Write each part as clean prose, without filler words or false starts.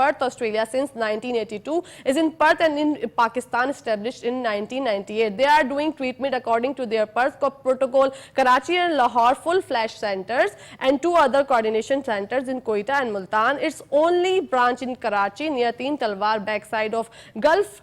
Perth, Australia since 1982. Is in Perth and in Pakistan, established in 1998. They are doing treatment according to their Perth protocol. Karachi and Lahore full flash centers and two other coordination centers in Quetta and Multan. Its only branch in Karachi near Teen Talwar backside of Gulf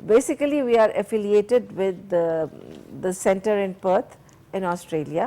Basically, we are affiliated with the center in Perth in Australia.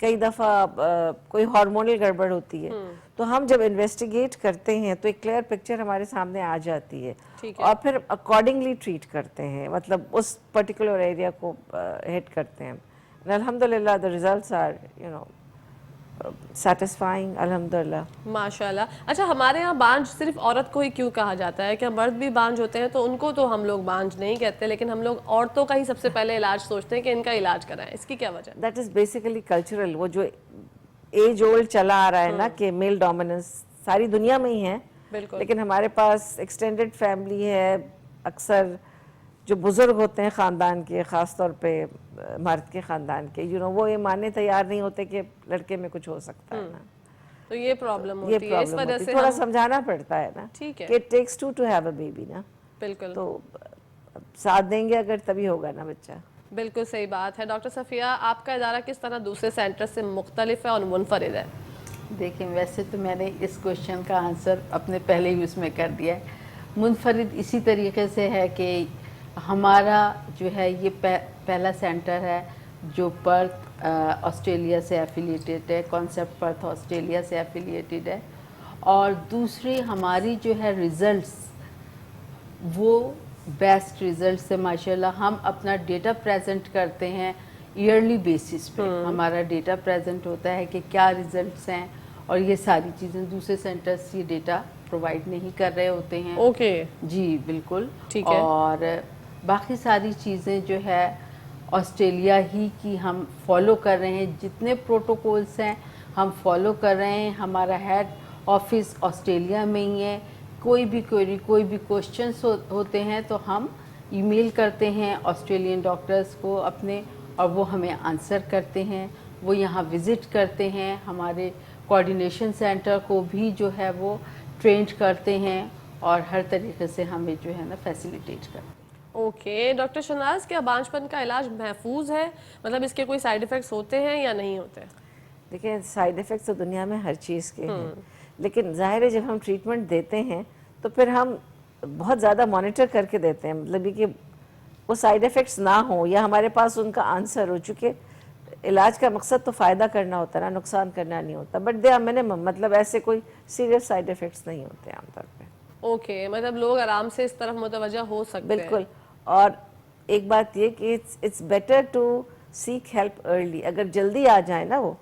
کئی دفعہ کوئی hormonal گڑبڑ ہوتی ہے، تو ہم جب investigate کرتے ہیں تو ایک کلیئر پکچر ہمارے سامنے آ جاتی ہے، اور پھر اکارڈنگلی ٹریٹ کرتے ہیں، مطلب اس پرٹیکولر ایریا کو ہٹ کرتے ہیں. الحمدللہ the results are satisfying الحمدللہ. ماشاءاللہ. اچھا ہمارے یہاں بانجھ صرف عورت کو ہی کیوں کہا جاتا ہے؟ کیا مرد بھی بانجھ ہوتے ہیں؟ تو ان کو تو ہم لوگ بانجھ نہیں کہتے، لیکن ہم لوگ عورتوں کا ہی سب سے پہلے علاج سوچتے ہیں کہ ان کا علاج کرائیں. اس کی کیا وجہ؟ دیٹ از بیسیکلی کلچرل، وہ جو ایج اولڈ چلا آ رہا ہے نا کہ میل ڈومیننس ساری دنیا میں ہی ہے، بالکل. لیکن ہمارے پاس ایکسٹینڈڈ فیملی ہے، اکثر جو بزرگ ہوتے ہیں خاندان کے، خاص طور پہ مرد کے خاندان کے، وہ یہ ماننے تیار نہیں ہوتے کہ لڑکے میں کچھ ہو سکتا ہے نا. تو یہ پرابلم یہ ہوتی ہے، اس پرابلم وجہ ہوتی ہے، سے تھوڑا سمجھانا پڑتا ہے نا ٹھیک ہے. کہ it takes two to have a baby نا. بالکل تو ساتھ دیں گے اگر تبھی ہوگا نا بچہ. بالکل صحیح بات ہے. ڈاکٹر صفیہ، آپ کا ادارہ کس طرح دوسرے سینٹر سے مختلف ہے اور منفرد ہے؟ دیکھیں ویسے تو میں نے اس کوشچن کا آنسر اپنے پہلے ہی اس میں کر دیا ہے. منفرد اسی طریقے سے ہے کہ ہمارا جو ہے یہ پہلا سینٹر ہے جو پرتھ آسٹریلیا سے ایفیلیٹڈ ہے، کانسیپٹ پرتھ آسٹریلیا سے ایفیلیٹڈ ہے، اور دوسری ہماری جو ہے ریزلٹس وہ بیسٹ ریزلٹس سے ماشاءاللہ. ہم اپنا ڈیٹا پریزنٹ کرتے ہیں ایئرلی بیسس پہ، ہمارا ڈیٹا پریزنٹ ہوتا ہے کہ کیا ریزلٹس ہیں، اور یہ ساری چیزیں دوسرے سینٹرز یہ ڈیٹا پرووائڈ نہیں کر رہے ہوتے ہیں. اوکے جی بالکل. ٹھیک ہے. اور باقی ساری چیزیں جو ہے آسٹریلیا ہی کی ہم فالو کر رہے ہیں، جتنے پروٹوکولس ہیں ہم فالو کر رہے ہیں. ہمارا ہیڈ آفس آسٹریلیا میں ہی ہے. کوئی بھی کوئری، کوئی بھی کوشچنس ہوتے ہیں تو ہم ای میل کرتے ہیں آسٹریلین ڈاکٹرز کو اپنے، اور وہ ہمیں آنسر کرتے ہیں. وہ یہاں وزٹ کرتے ہیں، ہمارے کوآرڈینیشن سینٹر کو بھی جو ہے وہ ٹرینڈ کرتے ہیں، اور ہر طریقے سے ہمیں جو ہے نا فیسیلیٹیٹ کرتے ہیں. اوکے. ڈاکٹر شہناز، کیا بانجھ پن کا علاج محفوظ ہے؟ مطلب اس کے کوئی سائیڈ ایفیکٹس ہوتے ہیں یا نہیں ہوتے؟ دیکھیں سائیڈ ایفیکٹس تو دنیا میں ہر چیز کے ہیں، لیکن ظاہر ہے جب ہم ٹریٹمنٹ دیتے ہیں تو پھر ہم بہت زیادہ مانیٹر کر کے دیتے ہیں، مطلب یہ کہ وہ سائیڈ ایفیکٹس نہ ہوں یا ہمارے پاس ان کا آنسر ہو. چونکہ علاج کا مقصد تو فائدہ کرنا ہوتا ہے نا، نقصان کرنا نہیں ہوتا. بٹ دے آر منیمم، مطلب ایسے کوئی سیریس سائیڈ ایفیکٹس نہیں ہوتے عام طور پہ. اوکے، مطلب لوگ آرام سے اس طرف متوجہ ہو سکتے ہیں. بالکل. اور ایک بات یہ کہ it's better to seek help early. اگر جلدی آ جائے نا، وہ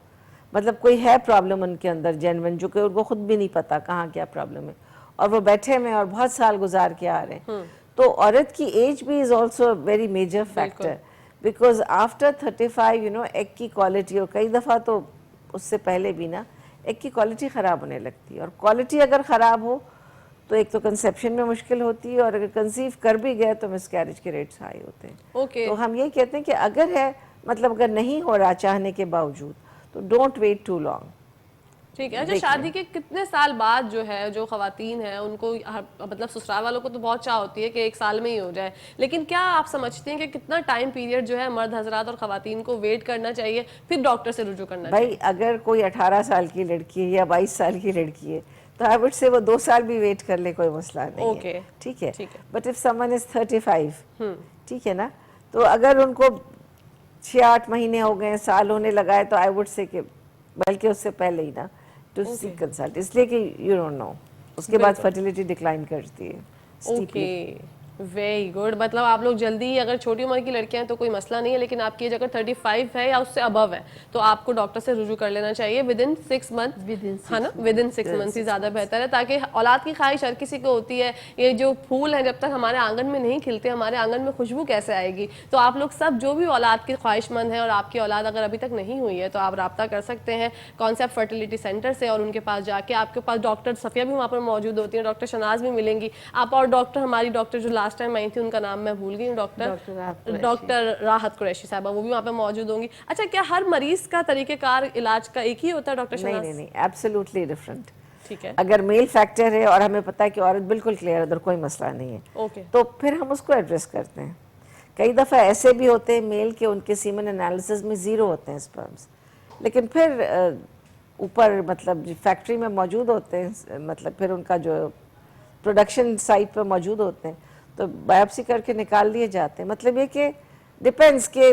مطلب کوئی ہے پرابلم ان کے اندر جینوین، جو کہ ان کو خود بھی نہیں پتا کہاں کیا پرابلم ہے، اور وہ بیٹھے ہوئے اور بہت سال گزار کے آ رہے ہیں، تو عورت کی ایج بھی is also very major factor. Because after 35 egg کی کوالٹی، اور کئی دفعہ تو اس سے پہلے بھی نا، ایگ کی کوالٹی خراب ہونے لگتی ہے. اور کوالٹی اگر خراب ہو تو ایک تو کنسیپشن میں مشکل ہوتی ہے، اور اگر کنسیو کر بھی گئے تو مس کیریج کے ریٹس ہائی ہوتے ہیں. اوکے. تو ہم یہ کہتے ہیں کہ اگر ہے، مطلب اگر نہیں ہو رہا چاہنے کے باوجود، تو ڈونٹ ویٹ ٹو لانگ. ٹھیک ہے. اچھا شادی کے کتنے سال بعد جو ہے جو خواتین ہیں ان کو، مطلب سسرال والوں کو تو بہت چاہ ہوتی ہے کہ 1 سال میں ہی ہو جائے، لیکن کیا آپ سمجھتے ہیں کہ کتنا ٹائم پیریڈ جو ہے مرد حضرات اور خواتین کو ویٹ کرنا چاہیے پھر ڈاکٹر سے رجوع کرنا چاہیے؟ بھائی اگر کوئی 18 سال کی لڑکی ہے یا 22 سال کی لڑکی ہے تو آئی وڈ سے وہ 2 سال بھی ویٹ کر لے، کوئی مسئلہ نہیں ہے. ٹھیک ہے. But if some one is 35، ٹھیک ہے نا، تو اگر ان کو 6-8 مہینے ہو گئے، سال ہونے لگا ہے، تو آئی وڈ سے کہ بلکہ اس سے پہلے ہی نا ٹو سی کنسلٹ، اس لیے کہ یو ڈونٹ نو اس کے بعد فرٹیلیٹی ڈکلائن کرتی ہے. Okay, very good. مطلب آپ لوگ جلدی ہی، اگر چھوٹی عمر کی لڑکیاں ہیں تو کوئی مسئلہ نہیں ہے، لیکن آپ کی ایج اگر 35 ہے یا اس سے ابو ہے تو آپ کو ڈاکٹر سے رجوع کر لینا چاہیے ودن 6 منتھ، ہے نا، ودن 6 منتھ ہی زیادہ بہتر ہے، تاکہ اولاد کی خواہش ہر کسی کو ہوتی ہے. یہ جو پھول ہیں جب تک ہمارے آنگن میں نہیں کھلتے، ہمارے آنگن میں خوشبو کیسے آئے گی؟ تو آپ لوگ سب جو بھی اولاد کی خواہش مند ہیں، اور آپ کی اولاد اگر ابھی تک نہیں ہوئی ہے، تو آپ رابطہ کر سکتے ہیں کانسیپٹ فرٹیلیٹی سینٹر سے، اور ان کے پاس جا کے آپ کے پاس ڈاکٹر صفیہ بھی وہاں پر موجود ہوتی ہیں، ڈاکٹر شہناز بھی ملیں گی آپ، اور ڈاکٹر ہماری ڈاکٹر جو لاسٹ ٹائم آئی تھی ان کا نام میں بھول گئی ہوں، ڈاکٹر راحت قریشی صاحبہ، وہ بھی وہاں پہ موجود ہوں گی. اچھا، کیا ہر مریض کا طریقہ کار علاج کا ایک ہی ہوتا ہے ڈاکٹر شہناز؟ نہیں، ایبسلیوٹلی ڈفرینٹ. ٹھیک ہے. اگر میل فیکٹر ہے اور ہمیں پتہ ہے کہ عورت بالکل کلیئر، ادھر کوئی مسئلہ نہیں ہے، اوکے، تو پھر ہم اس کو ایڈریس کرتے ہیں. کئی دفعہ ایسے بھی ہوتے ہیں میل کے ان کے سیمن انالیسز میں 0 ہوتے ہیں اسپرمز، لیکن پھر اوپر مطلب فیکٹری میں موجود ہوتے ہیں، مطلب پھر ان کا جو پروڈکشن سائٹ پہ موجود ہوتے ہیں، تو بایوپسی کر کے نکال لیے جاتے ہیں. مطلب یہ کہ ڈپینڈس کہ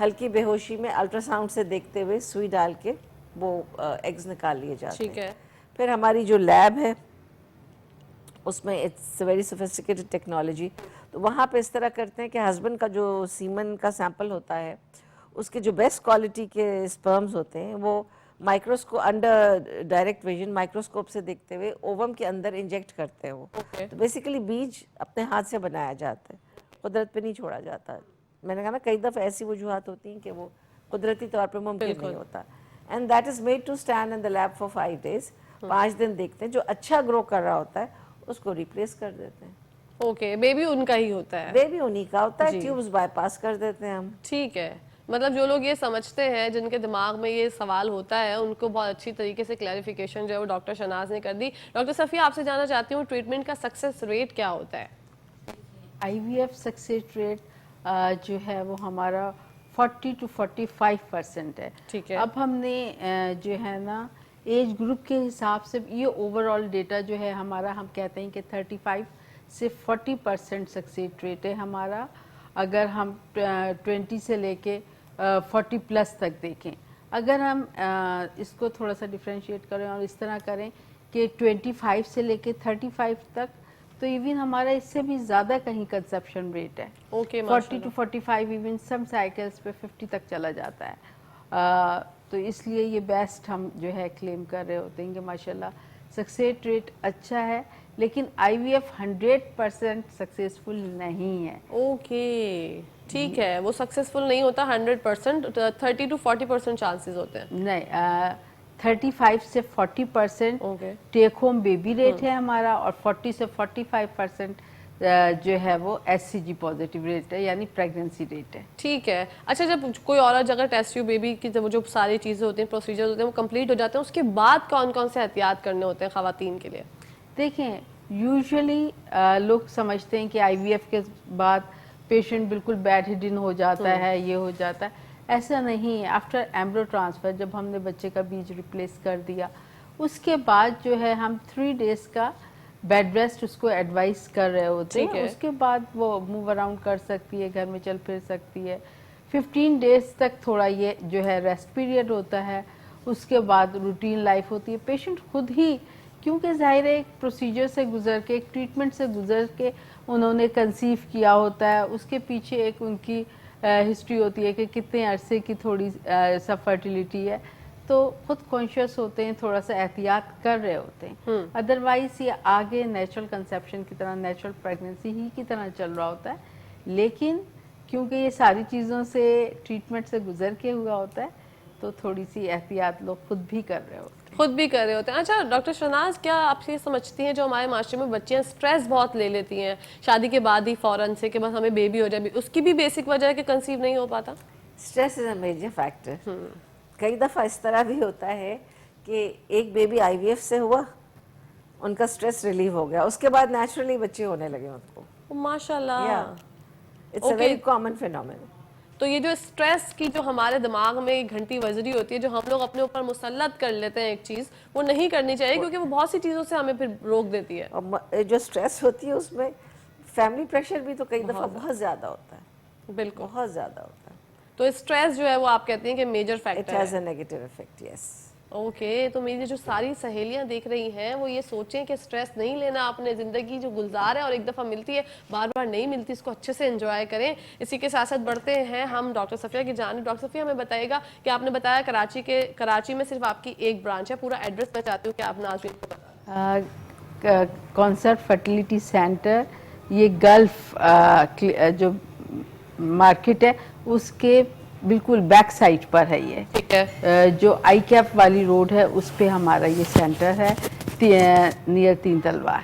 ہلکی بے ہوشی میں الٹرا ساؤنڈ سے دیکھتے ہوئے سوئی ڈال کے وہ ایگز نکال لیے جاتے ٹھیک ہیں. ہے. پھر ہماری جو لیب ہے اس میں اٹس ویری سوفسٹیکیٹڈ ٹیکنالوجی. تو وہاں پہ اس طرح کرتے ہیں کہ ہسبینڈ کا جو سیمن کا سیمپل ہوتا ہے اس کے جو بیسٹ کوالٹی کے اسپرمز ہوتے ہیں وہ microscope under direct vision microscope سے دیکھتے ہوئے اووم کے اندر انجیکٹ کرتے ہیں وہ. تو بیسیکلی بیج اپنے ہاتھ سے بنایا جاتا ہے, قدرت پہ نہیں چھوڑا جاتا. میں نے کہا نا کئی دفعہ ایسی وجوہات ہوتی ہیں کہ وہ قدرتی طور پہ ممکن نہیں ہوتا. And that is made to stand in the lab for 5 days. 5 دن دیکھتے ہیں, جو اچھا گرو کر رہا ہوتا ہے اس کو ریپلیس کر دیتے ہیں. اوکے, بیبی ان کا ہی ہوتا ہے. بیبی انہی کا ہوتا ہے, ٹیوبز بائی پاس کر دیتے ہیں ہم. ٹھیک ہے. مطلب جو لوگ یہ سمجھتے ہیں, جن کے دماغ میں یہ سوال ہوتا ہے, ان کو بہت اچھی طریقے سے کلیریفیکیشن جو ہے وہ ڈاکٹر شہناز نے کر دی. ڈاکٹر صفیہ, آپ سے جاننا چاہتی ہوں ٹریٹمنٹ کا سکسیس ریٹ کیا ہوتا ہے؟ آئی وی ایف سکسیس ریٹ جو ہے وہ ہمارا 40 to 45% ہے. ٹھیک ہے. اب ہم نے جو ہے نا ایج گروپ کے حساب سے یہ اوور آل ڈیٹا جو ہے ہمارا, ہم کہتے ہیں کہ 35 سے 40% سکسیس ریٹ ہے ہمارا. اگر ہم 20 سے لے کے 40 پلس تک دیکھیں, اگر ہم اس کو تھوڑا سا ڈفرینشیٹ کریں اور اس طرح کریں کہ 25 سے لے کے 35 تک, تو ایون ہمارا اس سے بھی زیادہ کہیں کنسپشن ریٹ ہے. Okay, 40 to 45 even some cycles پہ 50 تک چلا جاتا ہے. تو اس لیے یہ بیسٹ ہم جو ہے کلیم کر رہے ہوتے ہیں کہ ماشاءاللہ سکسیس ریٹ اچھا ہے, لیکن آئی وی ایف 100% سکسیسفل نہیں ہے. اوکے, ٹھیک ہے. وہ سکسیسفل نہیں ہوتا 100%, 30 to 40% چانسز ہوتے ہیں. نہیں, 35 سے 40% okay, take home baby rate ہے ہمارا, اور 40 سے 45% جو ہے وہ ایس سی جی پازیٹیو ریٹ ہے, یعنی پریگننسی ریٹ ہے. ٹھیک ہے. اچھا, جب کوئی عورت اگر ٹیسٹ ٹیوب بیبی کی جو ساری چیزیں ہوتی ہیں, پروسیجر ہوتے ہیں, وہ کمپلیٹ ہو جاتے ہیں, اس کے بعد کون کون سے احتیاط کرنے ہوتے ہیں خواتین کے لیے؟ دیکھیں, یوزلی لوگ سمجھتے ہیں کہ آئی وی ایف کے بعد پیشنٹ بالکل بیڈ ہڈن ہو جاتا ہے, یہ ہو جاتا ہے. ایسا نہیں ہے. آفٹر ایمبریو ٹرانسفر, جب ہم نے بچے کا بیج ریپلیس کر دیا, اس کے بعد جو ہے ہم 3 days کا بیڈ ریسٹ اس کو ایڈوائز کر رہے ہوتے ہیں. اس کے بعد وہ موو اراؤنڈ کر سکتی ہے, گھر میں چل پھر سکتی ہے. 15 days تک تھوڑا یہ جو ہے ریسٹ پیریڈ ہوتا ہے. اس کے بعد روٹین لائف ہوتی ہے. پیشنٹ خود ہی, کیونکہ ظاہر ہے ایک پروسیجر سے گزر کے, ایک ٹریٹمنٹ سے گزر کے انہوں نے کنسیو کیا ہوتا ہے, اس کے پیچھے ایک ان کی ہسٹری ہوتی ہے کہ کتنے عرصے کی تھوڑی سا فرٹیلیٹی ہے, تو خود کانشیس ہوتے ہیں, تھوڑا سا احتیاط کر رہے ہوتے ہیں. ادروائز یہ آگے نیچرل کنسیپشن کی طرح, نیچرل پریگننسی ہی کی طرح چل رہا ہوتا ہے. لیکن کیونکہ یہ ساری چیزوں سے ٹریٹمنٹ سے گزر کے ہوا ہوتا ہے, تو تھوڑی سی احتیاط لوگ خود بھی کر رہے ہوتے ہیں. خود بھی کر رہے ہوتے ہیں. اچھا ڈاکٹر شہناز, کیا آپ یہ سمجھتی ہیں جو ہمارے معاشرے میں بچیاں سٹریس بہت لے لیتی ہیں شادی کے بعد ہی فوراً سے, کہ بس ہمیں بیبی ہو جائے, اس کی بھی بیسک وجہ ہے کہ کنسیو نہیں ہو پاتا؟ Stress is a major factor. کئی دفعہ اس طرح بھی ہوتا ہے کہ ایک بیبی آئی وی ایف سے ہوا, ان کا اسٹریس ریلیو ہو گیا, اس کے بعد نیچرلی بچے ہونے لگے ان کو. ماشاء اللہ. It's a very common phenomenon. تو یہ جو اسٹریس کی جو ہمارے دماغ میں ایک گھنٹی وزری ہوتی ہے, جو ہم لوگ اپنے اوپر مسلط کر لیتے ہیں ایک چیز, وہ نہیں کرنی چاہیے, کیونکہ وہ بہت سی چیزوں سے ہمیں پھر روک دیتی ہے. اور جو اسٹریس ہوتی ہے اس میں فیملی پریشر بھی تو کئی دفعہ بہت زیادہ ہوتا ہے. بالکل, بہت زیادہ ہوتا ہے. تو اسٹریس جو ہے وہ آپ کہتے ہیں کہ میجر فیکٹر ہے. It has a negative effect. Yes. Okay, تو میری جو ساری سہیلیاں دیکھ رہی ہیں وہ یہ سوچیں کہ سٹریس نہیں لینا, اپنے زندگی جو گلزار ہے اور ایک دفعہ ملتی ہے, بار بار نہیں ملتی, اس کو اچھے سے انجوائے کریں. اسی کے ساتھ ساتھ بڑھتے ہیں ہم ڈاکٹر صفیہ کی جانب. ڈاکٹر صفیہ, ہمیں بتائیے گا کہ آپ نے بتایا کراچی میں صرف آپ کی ایک برانچ ہے, پورا ایڈریس میں چاہتی ہوں کہ آپ ناظرین کو بتائیں. کانسیپٹ فرٹیلیٹی سینٹر, یہ گلف جو مارکیٹ ہے اس کے بالکل بیک سائڈ پر ہے. یہ ٹھیک ہے, جو آئی کیپ والی روڈ ہے اس پہ ہمارا یہ سینٹر ہے, نیئر 3 تلوار.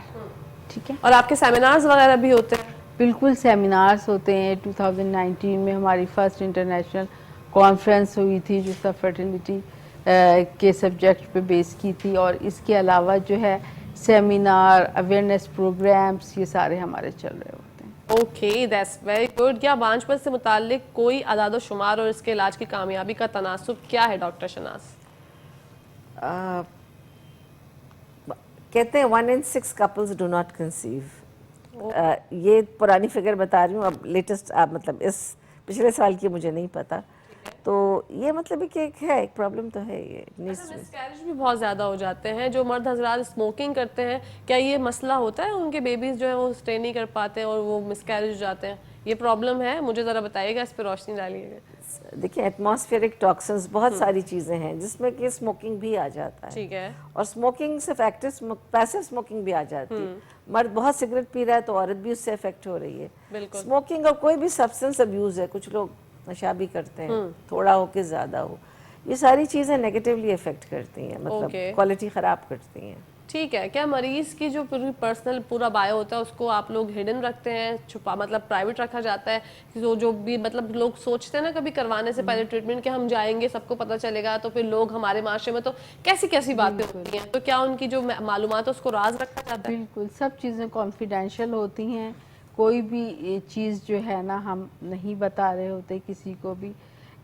ٹھیک ہے. اور آپ کے سیمینارز وغیرہ بھی ہوتے ہیں؟ بالکل, سیمینارز ہوتے ہیں. 2019 میں ہماری فرسٹ انٹرنیشنل کانفرنس ہوئی تھی جس کا فرٹیلیٹی کے سبجیکٹ پہ بیس کی تھی, اور اس کے علاوہ جو ہے سیمینار, اویئرنیس پروگرامز, یہ سارے ہمارے چل رہے ہوتے ہیں. Okay, that's very good. کیا بانجھ سے متعلق کوئی اعداد و شمار اور اس کے علاج کی کامیابی کا تناسب کیا ہے ڈاکٹر شہناز؟ کہتے ہیں 1 in 6 couples do not conceive. یہ پرانی فگر بتا رہی ہوں, اب لیٹسٹ مطلب اس پچھلے سال کی مجھے نہیں پتا. تو یہ مطلب ہے کہ ایک ہے، ایک پرابلم تو ہے یہ مسکیریج بھی بہت زیادہ ہو جاتے ہیں. جو مرد حضرات اسموکنگ کرتے ہیں, کیا یہ مسئلہ ہوتا ہے ان کے بیبیز جو ہیں وہ اسٹے نہیں کر پاتے ہیں اور وہ مسکیریج ہو جاتے ہیں؟ یہ پرابلم ہے؟ مجھے ذرا بتائیے گا, اس پہ روشنی ڈالیے گا. دیکھیں ایٹماسفیئرک ٹاکسنز بہت ساری چیزیں ہیں جس میں کہ اسموکنگ بھی آ جاتا ہے. ٹھیک ہے. اور اسموکنگ صرف ایکٹیو پیسو اسموکنگ بھی آ جاتی ہے. مرد بہت سگریٹ پی رہا ہے تو عورت بھی اس سے افیکٹ ہو رہی ہے. بالکل. اسموکنگ اور کوئی بھی سبسٹنس ابیوز ہے, کچھ لوگ نشہ بھی کرتے ہیں, تھوڑا ہو کہ زیادہ ہو, یہ ساری چیزیں نیگیٹیولی افیکٹ کرتی ہیں, مطلب کوالٹی خراب کرتی ہیں. ٹھیک ہے. کیا مریض کی جو پوری پرسنل پورا بایو ہوتا ہے اس کو آپ لوگ ہڈن رکھتے ہیں, چھپا مطلب پرائیویٹ رکھا جاتا ہے؟ جو بھی مطلب لوگ سوچتے ہیں نا کبھی کروانے سے پہلے ٹریٹمنٹ کہ ہم جائیں گے سب کو پتہ چلے گا, تو پھر لوگ ہمارے معاشرے میں تو کیسی کیسی باتیں ہوتی ہیں, تو کیا ان کی جو معلومات ہے اس کو راز رکھا جاتا ہے؟ بالکل, سب چیزیں کانفیڈینشیل ہوتی ہیں. کوئی بھی چیز جو ہے نا ہم نہیں بتا رہے ہوتے کسی کو بھی.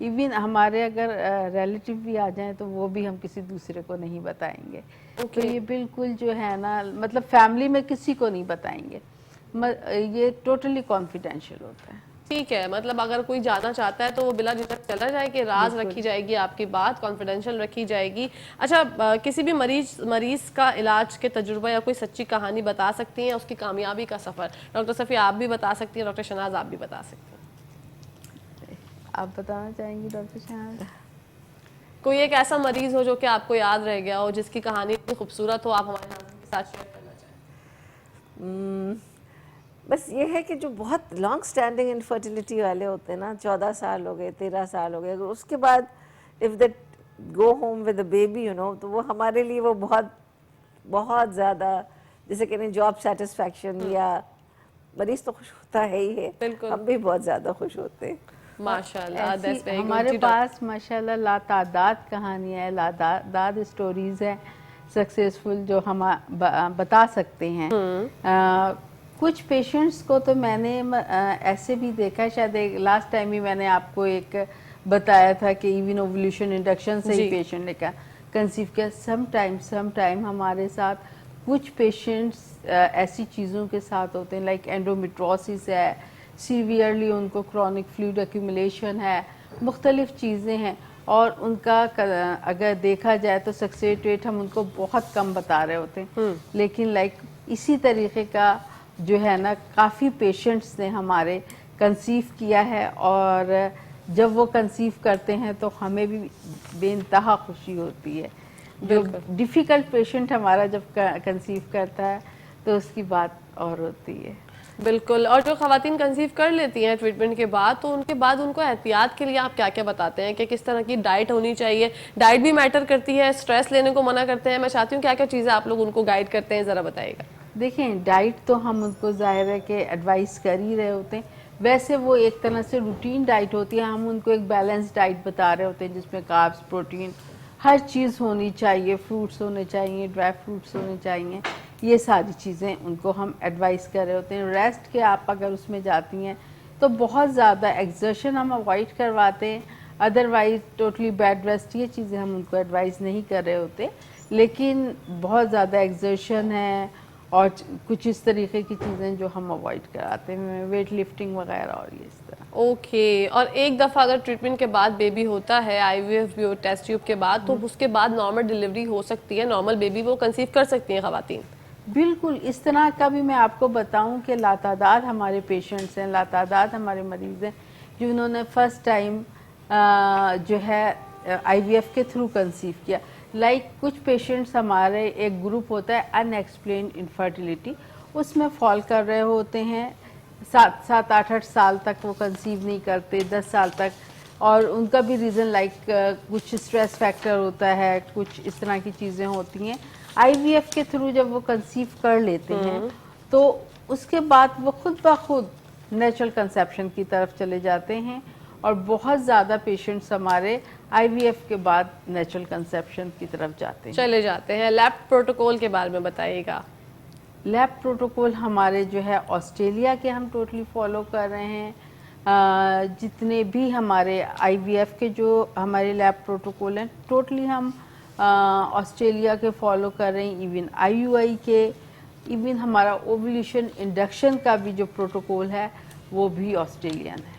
ایون ہمارے اگر ریلیٹیو بھی آ جائیں تو وہ بھی ہم کسی دوسرے کو نہیں بتائیں گے. تو یہ بالکل جو ہے نا مطلب فیملی میں کسی کو نہیں بتائیں گے, یہ ٹوٹلی کانفیڈینشیل ہوتا ہے. ٹھیک ہے. مطلب اگر کوئی جانا چاہتا ہے تو وہ بلا جھجک چلا جائے کہ راز رکھی جائے گی, آپ کی بات کانفیڈینشیل رکھی جائے گی. اچھا, کسی بھی مریض کا علاج کے تجربہ یا کوئی سچی کہانی بتا سکتی ہیں, اس کی کامیابی کا سفر؟ ڈاکٹر صفیہ آپ بھی بتا سکتی ہیں, ڈاکٹر شہناز آپ بھی بتا سکتی ہیں. آپ بتانا چاہیں گی ڈاکٹر شہناز؟ کوئی ایک ایسا مریض ہو جو کہ آپ کو یاد رہ گیا ہو, جس کی کہانی اتنی خوبصورت ہو, آپ ہمارے ساتھ شیئر کرنا چاہیں؟ بس یہ ہے کہ جو بہت لانگ سٹینڈنگ انفرٹیلیٹی والے ہوتے ہیں نا, 14 سال ہو گئے, 13 سال ہو گئے, اگر اس کے بعد if they go home with a baby تو وہ ہمارے لیے وہ بہت بہت زیادہ جیسے کہ جاب سیٹسفیکشن, یا مریض تو خوش ہوتا ہے ہی ہے, ہم بھی بہت زیادہ خوش ہوتے ہیں. ماشاءاللہ. ہمارے پاس ماشاءاللہ لاتعداد کہانیاں ہیں, لاتعداد اسٹوریز ہیں سکسیسفل جو ہم بتا سکتے ہیں. کچھ پیشنٹس کو تو میں نے ایسے بھی دیکھا, شاید لاسٹ ٹائم ہی میں نے آپ کو ایک بتایا تھا کہ ایون اوولیوشن انڈکشن سے ہی پیشنٹ نے کہا کنسیو کیا. سم ٹائم ہمارے ساتھ کچھ پیشنٹس ایسی چیزوں کے ساتھ ہوتے ہیں لائک اینڈومیٹروسس ہے, سیویئرلی ان کو کرونک فلوئڈ ایکیومولیشن ہے, مختلف چیزیں ہیں, اور ان کا اگر دیکھا جائے تو سکسیس ریٹ ہم ان کو بہت کم بتا رہے ہوتے ہیں. لیکن لائک اسی طریقے کا جو ہے نا کافی پیشنٹس نے ہمارے کنسیو کیا ہے, اور جب وہ کنسیو کرتے ہیں تو ہمیں بھی بے انتہا خوشی ہوتی ہے. جو ڈیفیکلٹ پیشنٹ ہمارا جب کنسیو کرتا ہے تو اس کی بات اور ہوتی ہے. بالکل. اور جو خواتین کنسیو کر لیتی ہیں ٹریٹمنٹ کے بعد, تو ان کے بعد ان کو احتیاط کے لیے آپ کیا کیا بتاتے ہیں کہ کس طرح کی ڈائٹ ہونی چاہیے؟ ڈائٹ بھی میٹر کرتی ہے, اسٹریس لینے کو منع کرتے ہیں, میں چاہتی ہوں کیا کیا چیزیں آپ لوگ ان کو گائیڈ کرتے ہیں, ذرا بتائیے گا. دیکھیں ڈائٹ تو ہم ان کو ظاہر ہے کہ ایڈوائز کر ہی رہے ہوتے ہیں. ویسے وہ ایک طرح سے روٹین ڈائٹ ہوتی ہے, ہم ان کو ایک بیلنس ڈائٹ بتا رہے ہوتے ہیں جس میں کاربس, پروٹین, ہر چیز ہونی چاہیے, فروٹس ہونے چاہیے, ڈرائی فروٹس ہونے چاہیے, یہ ساری چیزیں ان کو ہم ایڈوائز کر رہے ہوتے ہیں. ریسٹ کے آپ اگر اس میں جاتی ہیں تو بہت زیادہ ایگزرشن ہم اوائڈ کرواتے ہیں, ادروائز ٹوٹلی بیڈ ریسٹ یہ چیزیں ہم ان کو ایڈوائز نہیں کر رہے ہوتے. لیکن بہت زیادہ ایگزرشن ہے اور کچھ اس طریقے کی چیزیں جو ہم اوائڈ کراتے ہیں, ویٹ لفٹنگ وغیرہ اور یہ اس طرح. اوکے. اور ایک دفعہ اگر ٹریٹمنٹ کے بعد بیبی ہوتا ہے, آئی وی ایف بھی ہو, ٹیسٹ ٹیوب کے بعد, تو اس کے بعد نارمل ڈیلیوری ہو سکتی ہے, نارمل بیبی وہ کنسیو کر سکتی ہیں خواتین؟ بالکل. اس طرح کا بھی میں آپ کو بتاؤں کہ لاتعداد ہمارے پیشنٹس ہیں, لاتعداد ہمارے مریض ہیں جنہوں نے فرسٹ ٹائم جو ہے آئی وی ایف کے تھرو کنسیو کیا. لائک کچھ پیشنٹس ہمارے ایک گروپ ہوتا ہے ان ایکسپلینڈ انفرٹیلیٹی, اس میں فال کر رہے ہوتے ہیں 7-8 سال تک وہ کنسیو نہیں کرتے, 10 سال تک, اور ان کا بھی ریزن لائک کچھ اسٹریس فیکٹر ہوتا ہے, کچھ اس طرح کی چیزیں ہوتی ہیں. آئی وی ایف کے تھرو جب وہ کنسیو کر لیتے ہیں تو اس کے بعد وہ خود بخود نیچرل کنسیپشن کی طرف چلے جاتے ہیں, اور بہت زیادہ پیشنٹس ہمارے آئی وی ایف کے بعد نیچرل کنسیپشن کی طرف چلے جاتے ہیں. لیب پروٹوکول کے بارے میں بتائیے گا. لیب پروٹوکول ہمارے جو ہے آسٹریلیا کے ہم ٹوٹلی فالو کر رہے ہیں. جتنے بھی ہمارے آئی وی ایف کے جو ہمارے لیب پروٹوکول ہیں ٹوٹلی ہم آسٹریلیا کے فالو کر رہے ہیں. ایون آئی یو آئی کے, ایون ہمارا اوولیوشن انڈکشن کا بھی جو پروٹوکول ہے وہ بھی آسٹریلین ہے.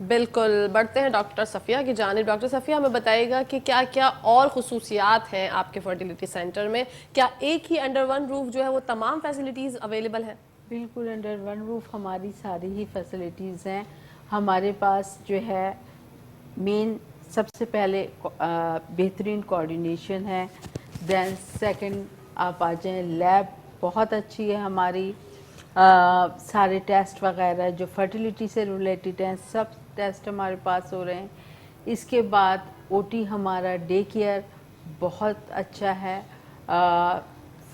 بالکل. بڑھتے ہیں ڈاکٹر صفیہ کی جانب. ڈاکٹر صفیہ ہمیں بتائیے گا کہ کیا کیا اور خصوصیات ہیں آپ کے فرٹیلیٹی سینٹر میں؟ کیا ایک ہی انڈر ون روف جو ہے وہ تمام فیسلٹیز اویلیبل ہیں؟ بالکل انڈر ون روف ہماری ساری ہی فیسلٹیز ہیں. ہمارے پاس جو ہے مین سب سے پہلے بہترین کوآرڈینیشن ہے. دین سیکنڈ آپ آ جائیں لیب بہت اچھی ہے ہماری. سارے ٹیسٹ وغیرہ جو فرٹیلیٹی سے ریلیٹڈ ہیں سب ٹیسٹ ہمارے پاس ہو رہے ہیں. اس کے بعد او ٹی ہمارا ڈے کیئر بہت اچھا ہے.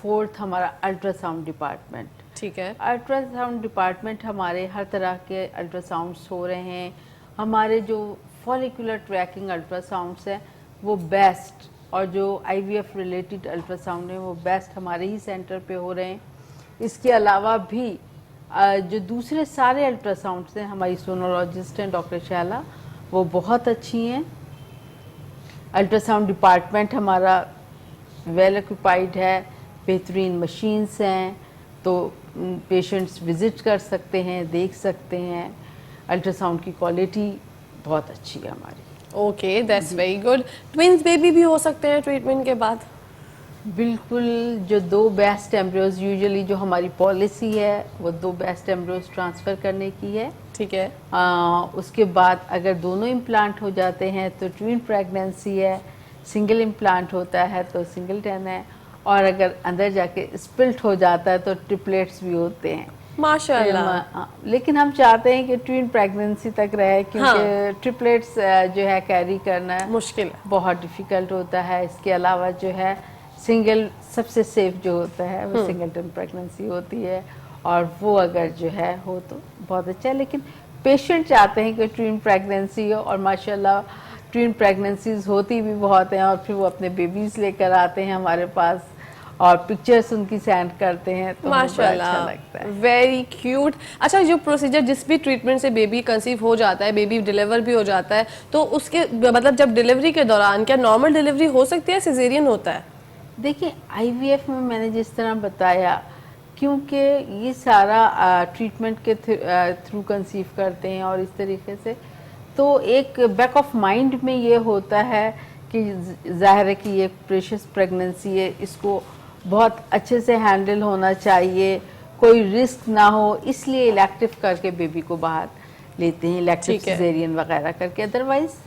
فورتھ ہمارا الٹرا ساؤنڈ ڈپارٹمنٹ. ٹھیک ہے. الٹرا ساؤنڈ ڈپارٹمنٹ ہمارے ہر طرح کے الٹرا ساؤنڈس ہو رہے ہیں. ہمارے جو فولیکولر ٹریکنگ الٹرا ساؤنڈس ہیں وہ بیسٹ, اور جو آئی وی ایف ریلیٹڈ الٹرا ساؤنڈ ہیں وہ بیسٹ ہمارے ہی سینٹر پہ ہو رہے ہیں. اس کے علاوہ بھی جو دوسرے سارے الٹرا ساؤنڈس ہیں, ہماری سونولوجسٹ ہیں ڈاکٹر شیلا, وہ بہت اچھی ہیں. الٹرا ساؤنڈ ڈپارٹمنٹ ہمارا ویل ایکوپائڈ ہے, بہترین مشینس ہیں, تو پیشنٹس وزٹ کر سکتے ہیں, دیکھ سکتے ہیں. الٹرا ساؤنڈ کی کوالٹی بہت اچھی ہے ہماری. Okay, that's very good. Twins baby بھی ہو سکتے ہیں ٹریٹمنٹ کے بعد؟ بالکل. جو 2 بیسٹ ایمبریوز یوزلی جو ہماری پالیسی ہے وہ 2 بیسٹ ایمبریوز ٹرانسفر کرنے کی ہے. ٹھیک ہے. اس کے بعد اگر دونوں امپلانٹ ہو جاتے ہیں تو ٹوین پریگننسی ہے. سنگل امپلانٹ ہوتا ہے تو سنگلٹن ہے, اور اگر اندر جا کے اسپلٹ ہو جاتا ہے تو ٹرپلیٹس بھی ہوتے ہیں. ماشاء اللہ. لیکن ہم چاہتے ہیں کہ ٹوین پریگننسی تک رہے, کیونکہ ٹرپلیٹس جو ہے کیری کرنا مشکل ہے, بہت ڈیفیکلٹ ہوتا ہے. اس کے علاوہ جو ہے سنگل سب سے سیف جو ہوتا ہے وہ سنگلٹن پریگننسی ہوتی ہے, اور وہ اگر جو ہے ہو تو بہت اچھا ہے. لیکن پیشنٹ چاہتے ہیں کہ ٹوین پریگننسی ہو, اور ماشاءاللہ ٹوین پریگننسیز ہوتی بھی بہت ہیں, اور پھر وہ اپنے بیبیز لے کر آتے ہیں ہمارے پاس اور پکچرز ان کی سینڈ کرتے ہیں, تو ہمیں بڑا اچھا لگتا ہے. Very cute. اچھا, جو پروسیجر جس بھی ٹریٹمنٹ سے بیبی کنسیو ہو جاتا ہے, بیبی ڈیلیور بھی ہو جاتا ہے, تو اس کے مطلب جب ڈیلیوری کے دوران کیا نارمل ڈیلیوری ہو سکتی ہے, سیزیرین ہوتا ہے؟ دیکھیں آئی وی ایف میں نے جس طرح بتایا, کیونکہ یہ سارا ٹریٹمنٹ کے تھرو کنسیو کرتے ہیں اور اس طریقے سے, تو ایک بیک آف مائنڈ میں یہ ہوتا ہے کہ ظاہر ہے کہ یہ پریشس پریگننسی ہے, اس کو بہت اچھے سے ہینڈل ہونا چاہیے, کوئی رسک نہ ہو, اس لیے الیکٹیو کر کے بیبی کو باہر لیتے ہیں, الیکٹیو سیزیرین وغیرہ کر کے. ادروائز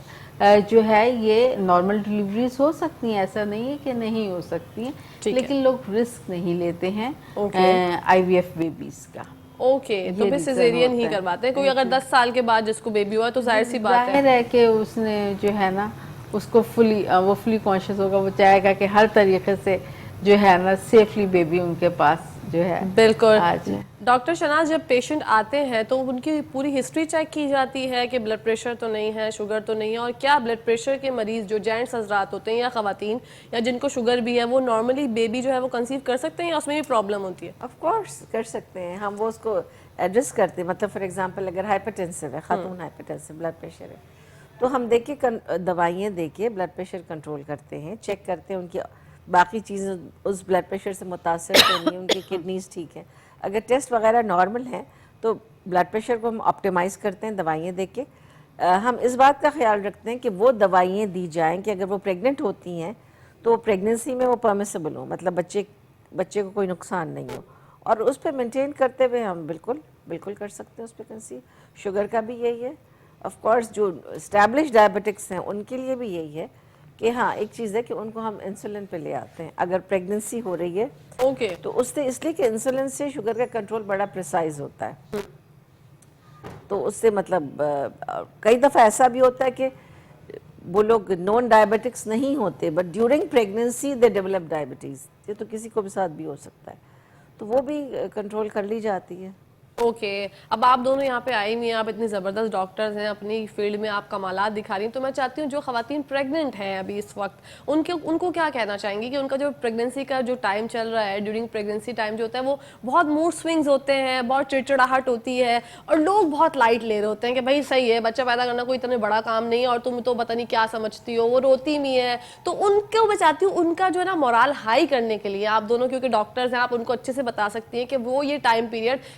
جو ہے یہ نارمل ڈیلیوریز ہو سکتی ہیں, ایسا نہیں ہے کہ نہیں ہو سکتی ہیں, لیکن لوگ رسک نہیں لیتے ہیں آئی وی ایف بیبیز کا. اوکے, تو پھر سیزیرین ہی کرواتے ہیں. کوئی اگر 10 سال کے بعد جس کو بیبی ہوا تو ظاہر سی بات ہے, ظاہر ہے کہ اس نے جو ہے نا اس کو وہ فلی کانشیس ہوگا, وہ چاہے گا کہ ہر طریقے سے جو ہے نا سیفلی بیبی ان کے پاس جو ہے. بالکل. آج ڈاکٹر شہناز, جب پیشنٹ آتے ہیں تو ان کی پوری ہسٹری چیک کی جاتی ہے کہ بلڈ پریشر تو نہیں ہے, شوگر تو نہیں ہے, اور کیا بلڈ پریشر کے مریض جو جینٹس حضرات ہوتے ہیں یا خواتین یا جن کو شوگر بھی ہے وہ نارملی بیبی جو ہے وہ کنسیو کر سکتے ہیں یا اس میں بھی پرابلم ہوتی ہے؟ آف کورس کر سکتے ہیں ہم, وہ اس کو ایڈریس کرتے ہیں. مطلب فار ایگزامپل اگر ہائپرٹینسو ہے, خاتون ہائپرٹینسو بلڈ پریشر ہے, تو ہم دیکھ کے دوائیاں دے کے بلڈ پریشر کنٹرول کرتے ہیں, چیک کرتے ہیں ان کی باقی چیزیں اس بلڈ پریشر سے متاثر تو نہیں, ان کی کڈنیز ٹھیک ہیں. اگر ٹیسٹ وغیرہ نارمل ہیں تو بلڈ پریشر کو ہم آپٹیمائز کرتے ہیں دوائیاں دے کے. ہم اس بات کا خیال رکھتے ہیں کہ وہ دوائیاں دی جائیں کہ اگر وہ پریگننٹ ہوتی ہیں تو پریگننسی میں وہ پرمیسیبل ہوں, مطلب بچے کو کوئی نقصان نہیں ہو, اور اس پہ مینٹین کرتے ہوئے ہم بالکل کر سکتے ہیں اس پہ کنسیو. شوگر کا بھی یہی ہے. آف کورس جو اسٹیبلش ڈائبٹکس ہیں ان کے لیے بھی یہی ہے کہ ہاں ایک چیز ہے کہ ان کو ہم انسولن پہ لے آتے ہیں اگر پریگننسی ہو رہی ہے. اوکے. تو اس لیے کہ انسولن سے شوگر کا کنٹرول بڑا پریسائز ہوتا ہے, تو اس سے مطلب کئی دفعہ ایسا بھی ہوتا ہے کہ وہ لوگ نون ڈائبٹکس نہیں ہوتے but during pregnancy they develop diabetes, یہ تو کسی کو بھی ساتھ بھی ہو سکتا ہے, تو وہ بھی کنٹرول کر لی جاتی ہے. اوکے. اب آپ دونوں یہاں پہ آئی ہوئی ہیں, آپ اتنی زبردست ڈاکٹرز ہیں, اپنی فیلڈ میں آپ کمالات دکھا رہی ہیں, تو میں چاہتی ہوں جو خواتین پریگننٹ ہیں ابھی اس وقت ان کو کیا کہنا چاہیں گی کہ ان کا جو پریگننسی کا جو ٹائم چل رہا ہے, ڈیورنگ پریگننسی ٹائم جو ہوتا ہے وہ بہت موڈ سوئنگز ہوتے ہیں, بہت چڑچڑاہٹ ہوتی ہے, اور لوگ بہت لائٹ لے رہے ہوتے ہیں کہ بھائی صحیح ہے, بچہ پیدا کرنا کوئی اتنا بڑا کام نہیں ہے اور تم تو پتہ نہیں کیا سمجھتی ہو, وہ روتی بھی ہے. تو ان کو میں چاہتی ہوں ان کا جو ہے نا مورال ہائی کرنے کے لیے آپ دونوں کیونکہ ڈاکٹرز ہیں, آپ ان کو اچھے سے بتا سکتی ہیں کہ وہ یہ ٹائم پیریڈ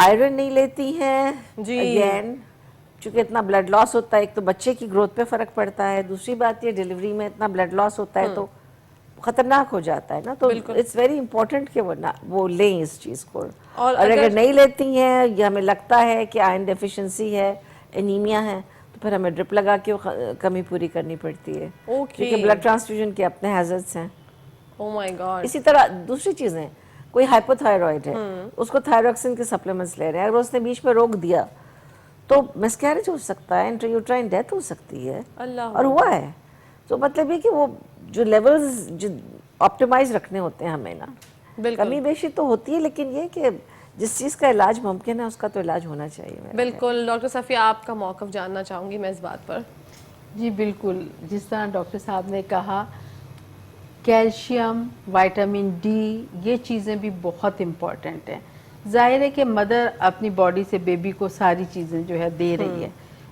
آئرن نہیں لیتی ہیں جی۔ اگین چونکہ اتنا بلڈ لاس ہوتا ہے، ایک تو بچے کی گروتھ پہ فرق پڑتا ہے، دوسری بات یہ ڈیلیوری میں اتنا بلڈ لاس ہوتا ہے تو خطرناک ہو جاتا ہے نا، تو اٹس ویری امپورٹنٹ کہ وہ لیں اس چیز کو، اور اگر نہیں لیتی ہیں یا ہمیں لگتا ہے کہ آئرن ڈیفیشنسی ہے، انیمیا ہے، تو پھر ہمیں ڈرپ لگا کے کمی پوری کرنی پڑتی ہے، کیونکہ بلڈ ٹرانسفیوژن کے اپنے ہیزرڈس ہیں۔ او مائی گاڈ۔ اسی طرح دوسری چیزیں، کوئی ہائپو تھائرائڈ ہے، اس کو تھائروکسن کے سپلیمنٹس لے رہے ہیں، اگر اس نے بیچ میں روک دیا تو مسکیریج ہو سکتا ہے، انٹرایوٹرائن ڈیتھ ہو سکتی ہے، اور ہوا ہے۔ تو مطلب یہ کہ وہ جو لیولز جو آپٹیمائز رکھنے ہوتے ہیں ہمیں نا، کمی بیشی تو ہوتی ہے، لیکن یہ کہ جس چیز کا علاج ممکن ہے اس کا تو علاج ہونا چاہیے۔ بالکل ڈاکٹر صفیہ، آپ کا موقف جاننا چاہوں گی میں اس بات پر۔ جی بالکل، جس طرح ڈاکٹر صاحب نے کہا کیلشیم، وائٹامن ڈی، یہ چیزیں بھی بہت امپورٹنٹ ہیں۔ ظاہر ہے کہ مدر اپنی باڈی سے بیبی کو ساری چیزیں جو ہے دے رہی ہے،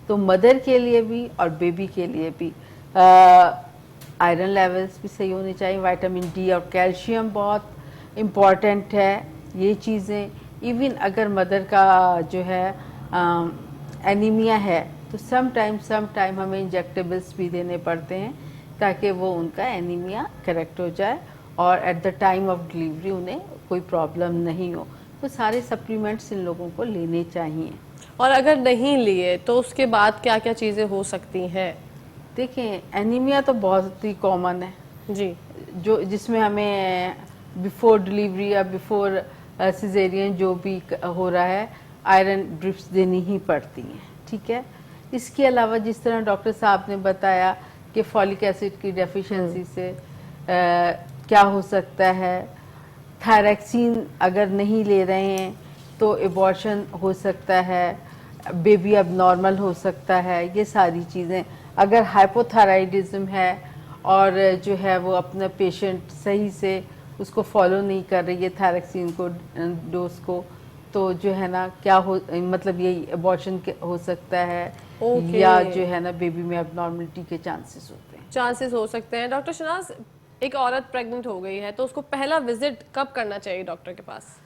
تو مدر کے لیے بھی اور بیبی کے لیے بھی آئرن لیولز بھی صحیح ہونی چاہیے، وائٹامن ڈی اور کیلشیم بہت امپورٹنٹ ہے یہ چیزیں۔ ایون اگر مدر کا جو ہے اینیمیا ہے تو سم ٹائم ہمیں انجیکٹیبلس بھی دینے پڑتے ہیں تاکہ وہ ان کا اینیمیا کریکٹ ہو جائے اور at the time of delivery انہیں کوئی پرابلم نہیں ہو۔ تو سارے سپلیمنٹس ان لوگوں کو لینے چاہیے۔ اور اگر نہیں لیے تو اس کے بعد کیا کیا چیزیں ہو سکتی ہیں؟ دیکھیں اینیمیا تو بہت ہی کامن ہے جی، جس میں ہمیں بیفور ڈلیوری یا بیفور سیزیرین جو بھی ہو رہا ہے آئرن ڈرپس دینی ہی پڑتی ہیں، ٹھیک ہے۔ اس کے علاوہ جس طرح ڈاکٹر صاحب نے بتایا کہ فولک ایسڈ کی ڈیفیشنسی سے کیا ہو سکتا ہے، تھائریکسین اگر نہیں لے رہے ہیں تو ایبارشن ہو سکتا ہے، بیبی اب نارمل ہو سکتا ہے، یہ ساری چیزیں۔ اگر ہائپوتھائرائڈزم ہے اور جو ہے وہ اپنا پیشنٹ صحیح سے اس کو فالو نہیں کر رہی ہے تھائریکسین کو ڈوز کو، تو جو ہے نا کیا ہو مطلب یہ ایبارشن ہو سکتا ہے یا جو ہے نا بیبی میں اب نارملٹی کے چانسز ہوتے ہیں۔ چانسز ہو سکتے ہیں۔ ڈاکٹر شناز، ایک عورت پریگننٹ ہو گئی ہے تو اس کو پہلا وزٹ کب کرنا چاہیے ڈاکٹر کے پاس؟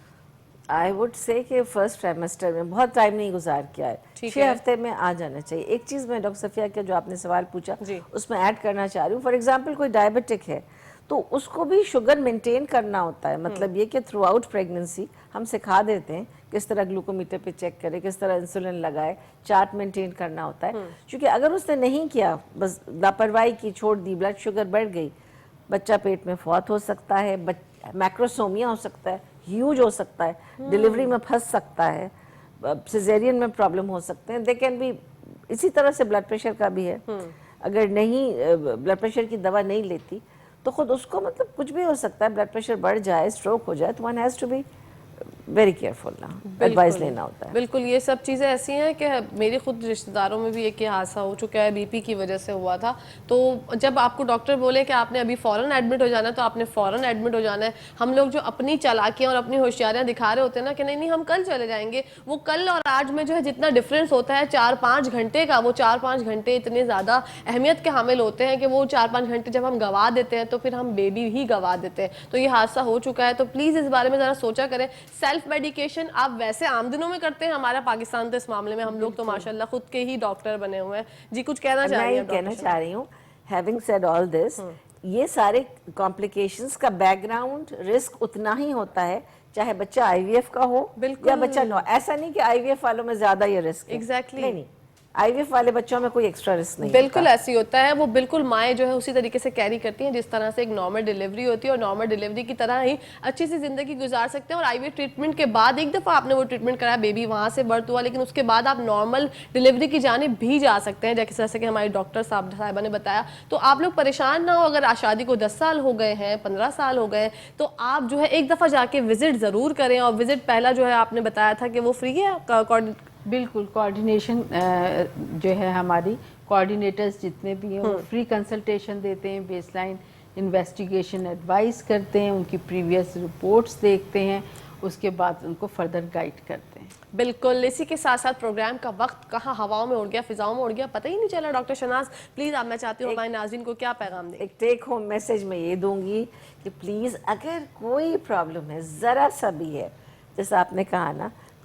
آئی وڈ سے کہ فرسٹ ٹرائمیسٹر میں، بہت ٹائم نہیں گزار کیا ہے، 6 ہفتے میں آ جانا چاہیے۔ ایک چیز میں ڈاکٹر صفیہ کا جو آپ نے سوال پوچھا اس میں ایڈ کرنا چاہ رہی ہوں، فار ایگزامپل کوئی ڈائبٹک ہے تو اس کو بھی شوگر مینٹین کرنا ہوتا ہے، مطلب یہ کہ تھرو آؤٹ پریگننسی ہم سکھا دیتے ہیں کس طرح گلوکومیٹر پہ چیک کرے، کس طرح انسولن لگائے، چارٹ مینٹین کرنا ہوتا ہے، کیونکہ اگر اس نے نہیں کیا، بس لاپرواہی کی، چھوڑ دی، بلڈ شوگر بڑھ گئی، بچہ پیٹ میں فوت ہو سکتا ہے، میکروسومیا ہو سکتا ہے، ہیوج ہو سکتا ہے، ڈیلیوری میں پھنس سکتا ہے، سیزیرین میں پرابلم ہو سکتے ہیں، دے کین بی۔ اسی طرح سے بلڈ پریشر کا بھی ہے، اگر نہیں بلڈ پریشر کی دوا نہیں لیتی تو خود اس کو مطلب کچھ بھی ہو سکتا ہے، بلڈ پریشر بڑھ جائے، اسٹروک ہو جائے، تو one has to be very careful نا، ایڈوائز لینا ہوتا ہے۔ بالکل، یہ سب چیزیں ایسی ہیں کہ میری خود رشتہ داروں میں بھی ایک حادثہ ہو چکا ہے، بی پی کی وجہ سے ہوا تھا، تو جب آپ کو ڈاکٹر بولے کہ آپ نے ابھی فوراً ایڈمٹ ہو جانا ہے تو آپ نے فوراً ایڈمٹ ہو جانا ہے۔ ہم لوگ جو اپنی چالاکیاں اور اپنی ہوشیاریاں دکھا رہے ہوتے ہیں نا کہ نہیں ہم کل چلے جائیں گے، وہ کل اور آج میں جو ہے جتنا ڈفرینس ہوتا ہے 4-5 گھنٹے کا، وہ 4-5 گھنٹے اتنے زیادہ اہمیت کے حامل ہوتے ہیں کہ وہ 4-5 گھنٹے جب ہم گوا دیتے ہیں تو پھر ہم بیبی ہی گوا دیتے ہیں۔ تو یہ حادثہ ہو چکا ہے، تو پلیز اس بارے میں ذرا سوچا کریں۔ سیلف میڈیکیشن آپ ویسے عام دنوں میں کرتے ہیں، ہمارا پاکستان تو اس معاملے میں ہم لوگ تو ماشاءاللہ خود کے ہی ڈاکٹر بنے ہوئے ہیں۔ جی کچھ کہنا چاہ رہی ہیں؟ میں کہنا چاہ رہی ہوں، ہیونگ سیڈ آل دس، یہ سارے کمپلیکیشنز کا بیک گراؤنڈ رسک اتنا ہی ہوتا ہے چاہے بچہ آئی وی ایف کا ہو یا بچہ ایسا نہیں کہ آئی وی ایف والوں میں زیادہ یہ رسک ہے، نہیں، آئی وی ایف والے بچوں میں کوئی ایکسٹرا رسک نہیں، بالکل ایسی ہوتا ہے، وہ بالکل مائیں جو ہے اسی طریقے سے کیری کرتی ہیں جس طرح سے ایک نارمل ڈیلیوری ہوتی ہے، اور نارمل ڈیلیوری کی طرح ہی اچھی سی زندگی گزار سکتے ہیں۔ اور آئی وی ٹریٹمنٹ کے بعد ایک دفعہ آپ نے وہ ٹریٹمنٹ کرایا، بیبی وہاں سے برتھ ہوا، لیکن اس کے بعد آپ نارمل ڈیلیوری کی جانب بھی جا سکتے ہیں، جیسے کہ ہماری ڈاکٹر صاحبہ نے بتایا۔ تو آپ لوگ پریشان نہ ہو، اگر شادی کو 10 سال ہو گئے ہیں، 15 سال ہو گئے، تو آپ جو ہے ایک دفعہ جا کے وزٹ ضرور کریں، اور وزٹ پہلا جو ہے آپ نے بتایا تھا کہ وہ فری ہے۔ بالکل، کوآرڈینیشن جو ہے ہماری کوآرڈینیٹرز جتنے بھی ہیں وہ فری کنسلٹیشن دیتے ہیں، بیس لائن انویسٹیگیشن ایڈوائز کرتے ہیں، ان کی پریویس رپورٹس دیکھتے ہیں، اس کے بعد ان کو فردر گائیڈ کرتے ہیں۔ بالکل، اسی کے ساتھ ساتھ پروگرام کا وقت کہاں ہواؤں میں اڑ گیا، فضاؤں میں اڑ گیا، پتہ ہی نہیں چلا۔ ڈاکٹر شناز پلیز آپ، میں چاہتی ہوں ہمارے ناظرین کو کیا پیغام دیں؟ ایک ٹیک ہوم میسج میں یہ دوں گی کہ پلیز اگر کوئی پرابلم ہے ذرا سا بھی ہے، جیسا آپ نے کہا نا،